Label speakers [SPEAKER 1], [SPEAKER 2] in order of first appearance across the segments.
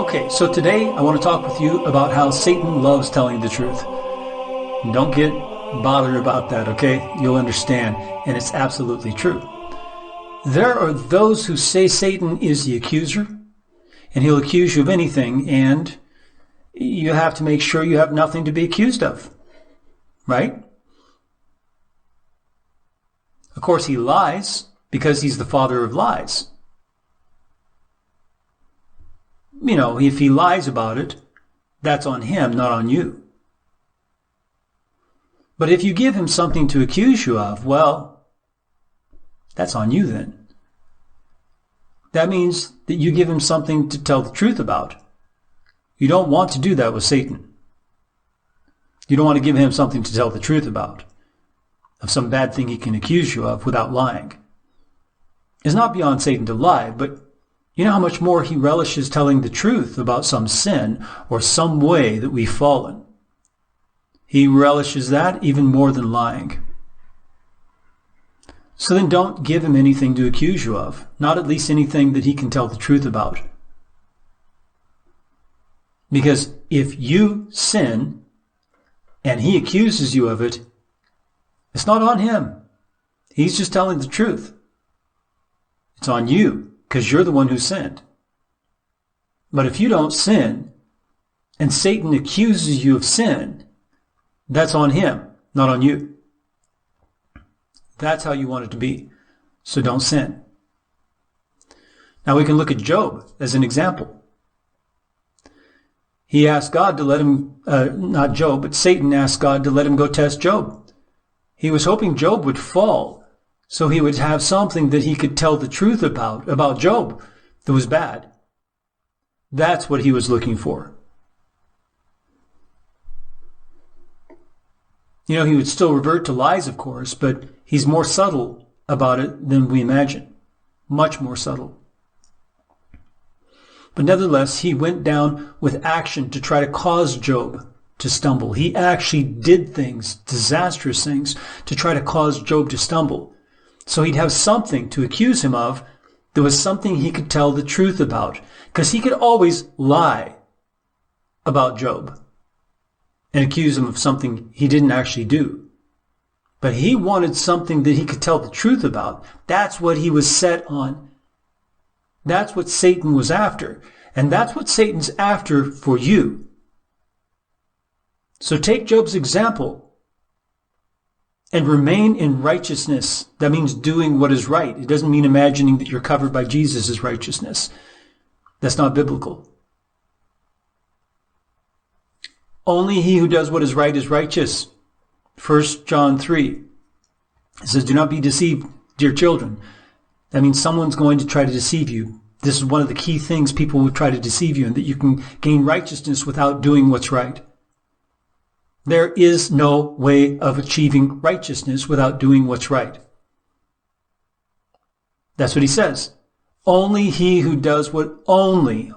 [SPEAKER 1] Okay, so today I want to talk with you about how Satan loves telling the truth. Don't get bothered about that, okay? You'll understand, and it's absolutely true. There are those who say Satan is the accuser, and he'll accuse you of anything, and you have to make sure you have nothing to be accused of, right? Of course, he lies because he's the father of lies. You know, if he lies about it, that's on him, not on you. But if you give him something to accuse you of, well, that's on you then. That means that you give him something to tell the truth about. You don't want to do that with Satan. You don't want to give him something to tell the truth about, of some bad thing he can accuse you of without lying. It's not beyond Satan to lie, but you know how much more he relishes telling the truth about some sin or some way that we've fallen. He relishes that even more than lying. So then don't give him anything to accuse you of, not at least anything that he can tell the truth about. Because if you sin and he accuses you of it, it's not on him. He's just telling the truth. It's on you, because you're the one who sinned. But if you don't sin, and Satan accuses you of sin, that's on him, not on you. That's how you want it to be. So don't sin. Now we can look at Job as an example. He asked God to let him, not Job, but Satan asked God to let him go test Job. He was hoping Job would fall, so he would have something that he could tell the truth about Job that was bad. That's what he was looking for. You know, he would still revert to lies, of course, but he's more subtle about it than we imagine. Much more subtle. But nevertheless, he went down with action to try to cause Job to stumble. He actually did things, disastrous things, to try to cause Job to stumble. So he'd have something to accuse him of. There was something he could tell the truth about. Because he could always lie about Job and accuse him of something he didn't actually do. But he wanted something that he could tell the truth about. That's what he was set on. That's what Satan was after. And that's what Satan's after for you. So take Job's example and remain in righteousness. That means doing what is right. It doesn't mean imagining that you're covered by Jesus' righteousness. That's not biblical. Only he who does what is right is righteous. 1 John 3. It says, do not be deceived, dear children. That means someone's going to try to deceive you. This is one of the key things people will try to deceive you in, that you can gain righteousness without doing what's right. There is no way of achieving righteousness without doing what's right. That's what he says. Only he who does what only.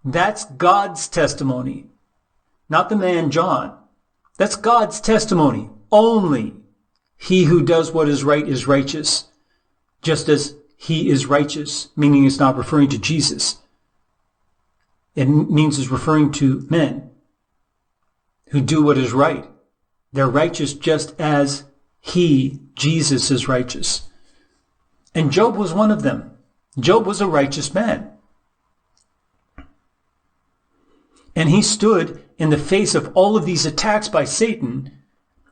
[SPEAKER 1] That's God's testimony. Not the man John. That's God's testimony. Only he who does what is right is righteous. Just as he is righteous, meaning it's not referring to Jesus. It means it's referring to men who do what is right. They're righteous just as he, Jesus, is righteous. And Job was one of them. Job was a righteous man. And he stood in the face of all of these attacks by Satan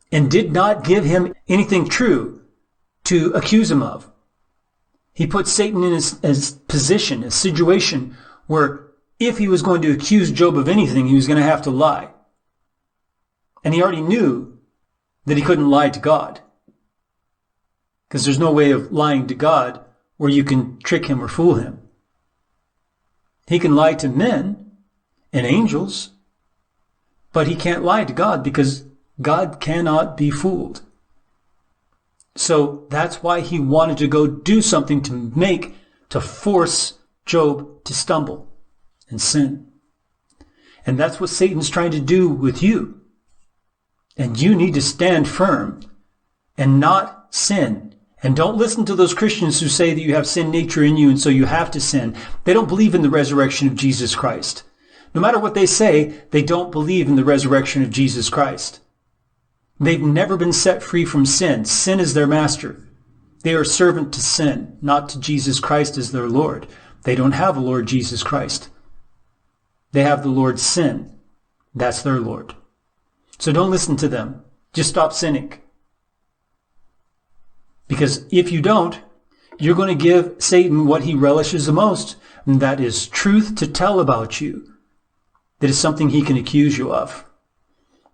[SPEAKER 1] and did not give him anything true to accuse him of. He put Satan in his position, a situation where if he was going to accuse Job of anything, he was going to have to lie. And he already knew that he couldn't lie to God. Because there's no way of lying to God where you can trick him or fool him. He can lie to men and angels, but he can't lie to God because God cannot be fooled. So that's why he wanted to go do something to force Job to stumble and sin. And that's what Satan's trying to do with you. And you need to stand firm and not sin And don't listen to those Christians who say that you have sin nature in you and so you have to sin. They don't believe in the resurrection of Jesus Christ. No matter what they say, they don't believe in the resurrection of Jesus Christ. They've never been set free from sin. Sin is their master. They are servant to sin, not to Jesus Christ as their Lord. They don't have a Lord Jesus Christ. They have the Lord sin. That's their Lord. So don't listen to them. Just stop sinning. Because if you don't, you're going to give Satan what he relishes the most, and that is truth to tell about you. That is something he can accuse you of.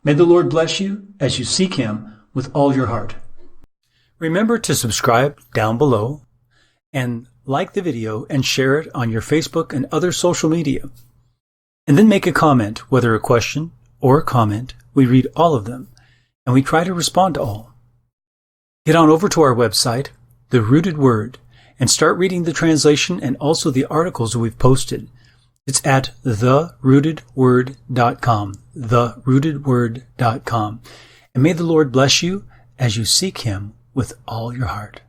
[SPEAKER 1] May the Lord bless you as you seek him with all your heart. Remember to subscribe down below and like the video and share it on your Facebook and other social media. And then make a comment, whether a question or a comment. We read all of them, and we try to respond to all. Get on over to our website, The Rooted Word, and start reading the translation and also the articles we've posted. It's at therootedword.com, therootedword.com. And may the Lord bless you as you seek him with all your heart.